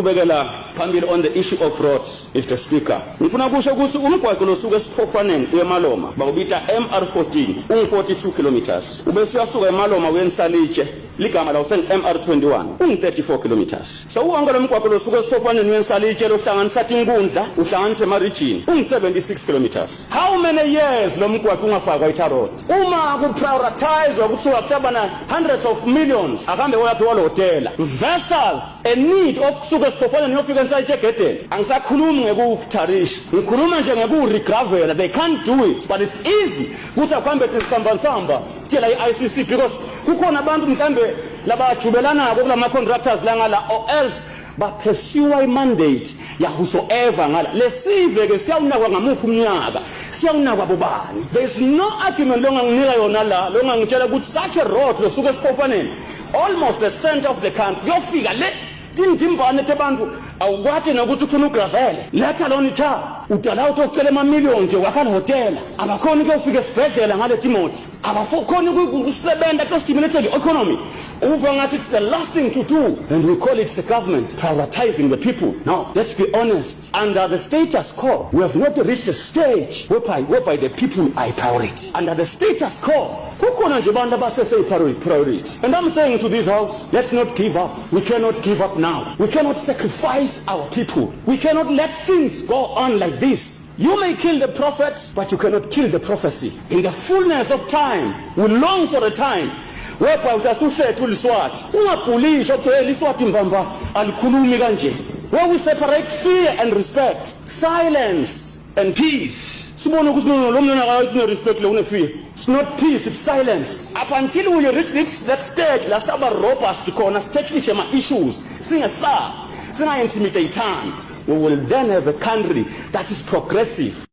ngiqhubekela phambili on the issue of roads, Mr. Speaker. Ngifuna kusho ukuthi umgwaqo losuka eSiphofaneni uyeMaloma bawubita MR14 ungu-42 kilometers. Ubese uyasuka eMaloma uyensalitshe ligama lawo MR21 ungu-34 kilometers. So uwonke lo mgwaqo losuka eSiphofaneni uyensalitshe lohlanganisa inkundla uhlanganise emarijini ungu-76 kilometers. How many years lo mgwaqo ungafakwa i-tar road? Uma kuprioritizwa kuthiwa kutabana hundreds of millions akambe oyaphi walo hotela versus a need of kusuka eSiphofaneni uyofika insayitshe egedeni. Angisakhulumi ngekuftarisha, ngikhuluma nje ngekuregravela. They can't do it, but it's easy ukuthi akuhambe tisamba tiyela i-ICC because kukhona abantu mhlambe labajubelana kulama contractors la ngala or else baphesiwa imandate ya whosoever ngala lesive ke siyawunakwa ngamuphi umnyaka siyawunakwa bobani. There is no argument longa nginika yona la longa ngitshela ukuthi such a road losuka eSiphofaneni almost the center of the country yofika le tindimbane tebantu awukwati nokuthi ufuna ugravele letha lona itha udala utocela amamiliyoni nje wakhala hotela abakhona ke ufike esibhedlela ngale Timothy abakhona ukusebenza to stimulate the economy. Uva ngathi it's the last thing to do and we call it the government prioritizing the people. Now let's be honest, under the status quo we have not reached a stage whereby the people are priority. Under the status quo kukhona nje abantu abasese priority, and I'm saying to this house, let's not give up. We cannot give up now. We cannot sacrifice our people. We cannot let things go on like this. You may kill the prophet, but you cannot kill the prophecy. In the fullness of time, we long for a time whereby utasusethu liswathi ungabhulisha ukuthi liswathi mbamba alikhulumi kanje. Where we separate fear and respect, silence and peace. Sibona ukuthi lo mntwana akayithi no respect lo une fear. It's not peace, it's silence. Up until we reach that stage last aba robust khona sithethishe ma issues singa intimidate time, we will then have a country that is progressive.